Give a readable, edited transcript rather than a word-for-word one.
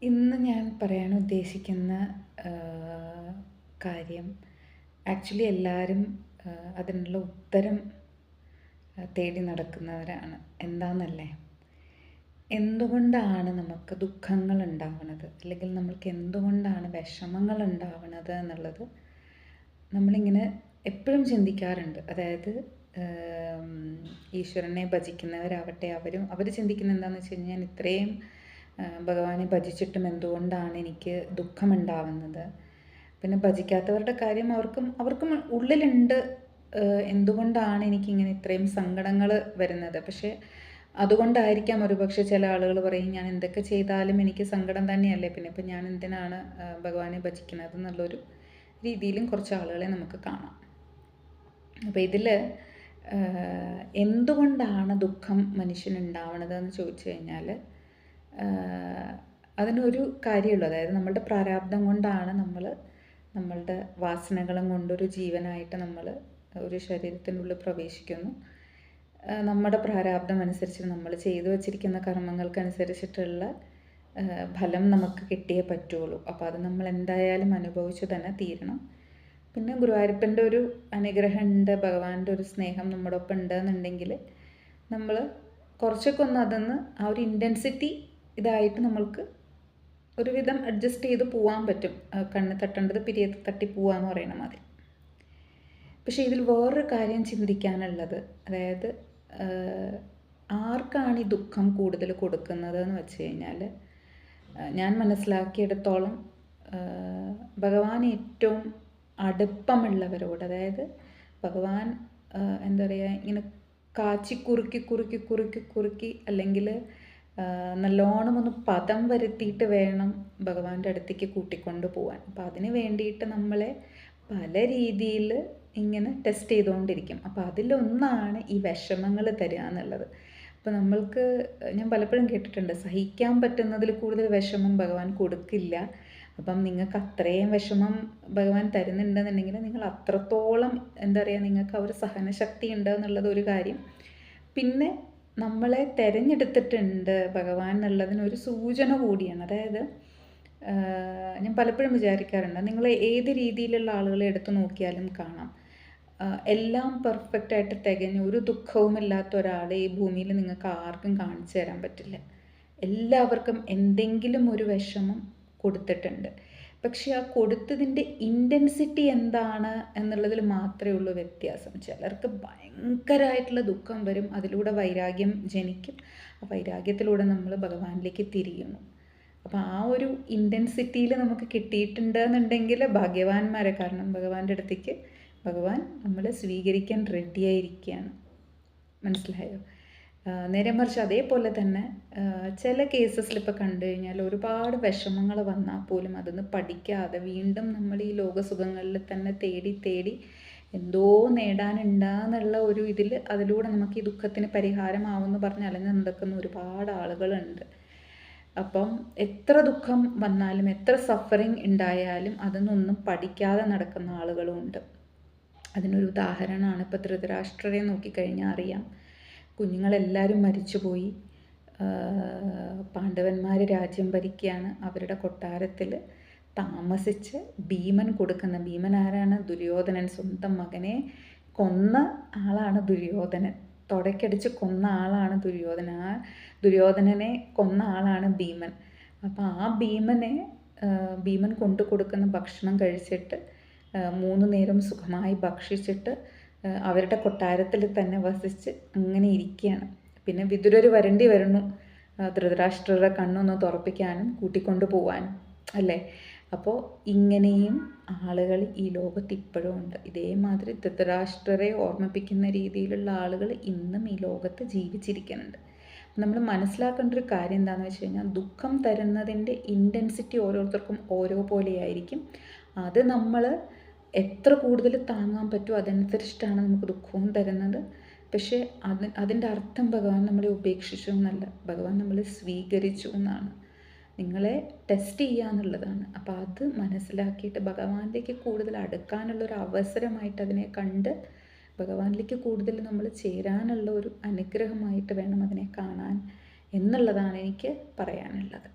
ഇന്ന് ഞാൻ പറയാൻ ഉദ്ദേശിക്കുന്ന കാര്യം ആക്ച്വലി എല്ലാവരും അതിനുള്ള ഉത്തരം തേടി നടക്കുന്നവരാണ്. എന്താണെന്നല്ലേ, എന്തുകൊണ്ടാണ് നമുക്ക് ദുഃഖങ്ങൾ ഉണ്ടാവുന്നത്, അല്ലെങ്കിൽ നമ്മൾക്ക് എന്തുകൊണ്ടാണ് വിഷമങ്ങൾ ഉണ്ടാവുന്നത് എന്നുള്ളത് നമ്മളിങ്ങനെ എപ്പോഴും ചിന്തിക്കാറുണ്ട്. അതായത് ഈശ്വരനെ ഭജിക്കുന്നവരാവട്ടെ, അവർ ചിന്തിക്കുന്നത് എന്താണെന്ന് വെച്ച് കഴിഞ്ഞാൽ, ഇത്രയും ഭഗവാനെ ഭജിച്ചിട്ടും എന്തുകൊണ്ടാണ് എനിക്ക് ദുഃഖമുണ്ടാവുന്നത്. പിന്നെ ഭജിക്കാത്തവരുടെ കാര്യം അവർക്കും ഉള്ളിലുണ്ട്, എന്തുകൊണ്ടാണ് എനിക്കിങ്ങനെ ഇത്രയും സങ്കടങ്ങൾ വരുന്നത്. പക്ഷേ അതുകൊണ്ടായിരിക്കാം ഒരുപക്ഷെ ചില ആളുകൾ പറയും, ഞാൻ എന്തൊക്കെ ചെയ്താലും എനിക്ക് സങ്കടം തന്നെയല്ലേ, പിന്നെ ഇപ്പം ഞാൻ എന്തിനാണ് ഭഗവാനെ ഭജിക്കുന്നത് എന്നുള്ളൊരു രീതിയിലും കുറച്ച് ആളുകളെ നമുക്ക് കാണാം. അപ്പോൾ ഇതിൽ എന്തുകൊണ്ടാണ് ദുഃഖം മനുഷ്യനുണ്ടാവണത് എന്ന് ചോദിച്ചു കഴിഞ്ഞാൽ, അതിനൊരു കാര്യമുള്ളൂ. അതായത് നമ്മളുടെ പ്രാരാബ്ധം കൊണ്ടാണ് നമ്മളുടെ വാസനകളും കൊണ്ടൊരു ജീവനായിട്ട് നമ്മൾ ഒരു ശരീരത്തിനുള്ളിൽ പ്രവേശിക്കുന്നു. നമ്മുടെ പ്രാരാബ്ധം അനുസരിച്ച് നമ്മൾ ചെയ്തു വച്ചിരിക്കുന്ന കർമ്മങ്ങൾക്കനുസരിച്ചിട്ടുള്ള ഫലം നമുക്ക് കിട്ടിയേ പറ്റുള്ളൂ. അപ്പോൾ അത് നമ്മൾ എന്തായാലും അനുഭവിച്ച് തന്നെ തീരണം. പിന്നെ ഗുരുവായൂരപ്പൻ്റെ ഒരു അനുഗ്രഹം ഉണ്ട്, ഭഗവാന്റെ ഒരു സ്നേഹം നമ്മുടെ ഒപ്പം ഉണ്ടെന്നുണ്ടെങ്കിൽ നമ്മൾ കുറച്ചൊക്കെ ഒന്ന് അതൊന്ന് ആ ഒരു ഇൻറ്റൻസിറ്റി ഇതായിട്ട് നമ്മൾക്ക് ഒരുവിധം അഡ്ജസ്റ്റ് ചെയ്ത് പോകാൻ പറ്റും. കണ്ണ് തട്ടേണ്ടത് പിരിയത്ത് തട്ടി പോവാന്ന് പറയുന്ന മാതിരി. പക്ഷേ ഇതിൽ വേറൊരു കാര്യം ചിന്തിക്കാനുള്ളത്, അതായത് ആർക്കാണ് ഈ ദുഃഖം കൂടുതൽ കൊടുക്കുന്നത് എന്ന് വെച്ച് കഴിഞ്ഞാൽ, ഞാൻ മനസ്സിലാക്കിയെടുത്തോളം ഭഗവാൻ ഏറ്റവും അടുപ്പമുള്ളവരോട്, അതായത് ഭഗവാൻ എന്താ പറയുക, ഇങ്ങനെ കാച്ചി കുറുക്കി അല്ലെങ്കിൽ നല്ലോണം ഒന്ന് പദം വരുത്തിയിട്ട് വേണം ഭഗവാന്റെ അടുത്തേക്ക് കൂട്ടിക്കൊണ്ട് പോകാൻ. അപ്പം അതിന് വേണ്ടിയിട്ട് നമ്മളെ പല രീതിയിൽ ഇങ്ങനെ ടെസ്റ്റ് ചെയ്തുകൊണ്ടിരിക്കും. അപ്പോൾ അതിലൊന്നാണ് ഈ വിഷമങ്ങൾ തരിക എന്നുള്ളത്. അപ്പോൾ ഞാൻ പലപ്പോഴും കേട്ടിട്ടുണ്ട്, സഹിക്കാൻ പറ്റുന്നതിൽ കൂടുതൽ വിഷമം ഭഗവാൻ കൊടുക്കില്ല. അപ്പം നിങ്ങൾക്ക് അത്രയും വിഷമം ഭഗവാൻ തരുന്നുണ്ടെന്നുണ്ടെങ്കിൽ നിങ്ങൾ അത്രത്തോളം എന്താ പറയുക, നിങ്ങൾക്ക് ആ ഒരു സഹനശക്തി ഉണ്ട് എന്നുള്ളത് ഒരു കാര്യം. പിന്നെ നമ്മളെ തിരഞ്ഞെടുത്തിട്ടുണ്ട് ഭഗവാൻ എന്നുള്ളതിനൊരു സൂചന കൂടിയാണ്. അതായത് ഞാൻ പലപ്പോഴും വിചാരിക്കാറുണ്ട്, നിങ്ങൾ ഏത് രീതിയിലുള്ള ആളുകളെ എടുത്തു നോക്കിയാലും കാണാം, എല്ലാം പെർഫെക്റ്റായിട്ട് തികഞ്ഞ് ഒരു ദുഃഖവുമില്ലാത്ത ഒരാളെ ഈ ഭൂമിയിൽ നിങ്ങൾക്ക് ആർക്കും കാണിച്ചു തരാൻ പറ്റില്ല. എല്ലാവർക്കും എന്തെങ്കിലും ഒരു വിഷമം കൊടുത്തിട്ടുണ്ട്. പക്ഷെ ആ കൊടുത്തതിൻ്റെ ഇൻറ്റൻസിറ്റി എന്താണ് എന്നുള്ളതിൽ മാത്രമേ ഉള്ളൂ വ്യത്യാസം. ചിലർക്ക് ഭയങ്കരമായിട്ടുള്ള ദുഃഖം വരും, അതിലൂടെ വൈരാഗ്യം ജനിക്കും. ആ വൈരാഗ്യത്തിലൂടെ നമ്മൾ ഭഗവാനിലേക്ക് തിരിയുന്നു. അപ്പോൾ ആ ഒരു ഇൻറ്റൻസിറ്റിയിൽ നമുക്ക് കിട്ടിയിട്ടുണ്ട് എന്നുണ്ടെങ്കിൽ ഭാഗ്യവാന്മാരെ. കാരണം ഭഗവാന്റെ അടുത്തേക്ക് ഭഗവാൻ നമ്മളെ സ്വീകരിക്കാൻ റെഡിയായിരിക്കുകയാണ്. മനസ്സിലായോ? നേരെ മറിച്ച് അതേപോലെ തന്നെ ചില കേസസിൽ ഇപ്പോൾ കണ്ടു കഴിഞ്ഞാൽ ഒരുപാട് വിഷമങ്ങൾ വന്നാൽ പോലും അതൊന്ന് പഠിക്കാതെ വീണ്ടും നമ്മൾ ഈ ലോകസുഖങ്ങളിൽ തന്നെ തേടി എന്തോ നേടാനുണ്ടാന്നുള്ള ഒരു ഇതിൽ അതിലൂടെ നമുക്ക് ഈ ദുഃഖത്തിന് പരിഹാരമാവുമെന്ന് പറഞ്ഞ് അലഞ്ഞു നടക്കുന്ന ഒരുപാട് ആളുകളുണ്ട്. അപ്പം എത്ര ദുഃഖം വന്നാലും എത്ര സഫറിങ് ഉണ്ടായാലും അതൊന്നും പഠിക്കാതെ നടക്കുന്ന ആളുകളും ഉണ്ട്. അതിനൊരു ഉദാഹരണമാണ് ഇപ്പോൾ ധൃതരാഷ്ട്രരെ നോക്കിക്കഴിഞ്ഞാൽ അറിയാം. കുഞ്ഞുങ്ങളെല്ലാവരും മരിച്ചുപോയി. പാണ്ഡവന്മാർ രാജ്യം ഭരിക്കുകയാണ്. അവരുടെ കൊട്ടാരത്തിൽ താമസിച്ച് ഭീമൻ ആരാണ്? ദുര്യോധനൻ. സ്വന്തം മകനെ കൊന്ന ആളാണ് ദുര്യോധനൻ. തുടക്കടിച്ച് കൊന്ന ആളാണ് ദുര്യോധനൻ. ആ ദുര്യോധനനെ കൊന്ന ആളാണ് ഭീമൻ. അപ്പോൾ ആ ഭീമൻ കൊണ്ടു കൊടുക്കുന്ന ഭക്ഷണം കഴിച്ചിട്ട് 3 നേരം സുഖമായി ഭക്ഷിച്ചിട്ട് അവരുടെ കൊട്ടാരത്തിൽ തന്നെ വസിച്ച് അങ്ങനെ ഇരിക്കുകയാണ്. പിന്നെ വിതുരർ വരേണ്ടി വരുന്നു ധൃതരാഷ്ട്രരുടെ കണ്ണൊന്ന് തുറപ്പിക്കാനും കൂട്ടിക്കൊണ്ടു പോകാനും, അല്ലേ? അപ്പോൾ ഇങ്ങനെയും ആളുകൾ ഈ ലോകത്ത് ഇപ്പോഴും ഉണ്ട്. ഇതേമാതിരി ധൃതരാഷ്ട്രരെ ഓർമ്മിപ്പിക്കുന്ന രീതിയിലുള്ള ആളുകൾ ഇന്നും ഈ ലോകത്ത് ജീവിച്ചിരിക്കുന്നുണ്ട്. നമ്മൾ മനസ്സിലാക്കേണ്ട ഒരു കാര്യം എന്താണെന്ന് വെച്ച് കഴിഞ്ഞാൽ, ദുഃഖം തരുന്നതിൻ്റെ ഇൻറ്റൻസിറ്റി ഓരോരുത്തർക്കും ഓരോ പോലെയായിരിക്കും. അത് നമ്മൾ എത്ര കൂടുതൽ താങ്ങാൻ പറ്റുമോ അതനുസരിച്ചിട്ടാണ് നമുക്ക് ദുഃഖവും തരുന്നത്. പക്ഷേ അതിൻ്റെ അർത്ഥം ഭഗവാൻ നമ്മളെ ഉപേക്ഷിച്ചു എന്നല്ല, ഭഗവാൻ നമ്മളെ സ്വീകരിച്ചു എന്നാണ്. നിങ്ങളെ ടെസ്റ്റ് ചെയ്യുക എന്നുള്ളതാണ്. അപ്പോൾ അത് മനസ്സിലാക്കിയിട്ട് ഭഗവാനിലേക്ക് കൂടുതൽ അടുക്കാനുള്ളൊരു അവസരമായിട്ട് അതിനെ കണ്ട് ഭഗവാനിലേക്ക് കൂടുതൽ നമ്മൾ ചേരാനുള്ള ഒരു അനുഗ്രഹമായിട്ട് വേണം അതിനെ കാണാൻ എന്നുള്ളതാണ് എനിക്ക് പറയാനുള്ളത്.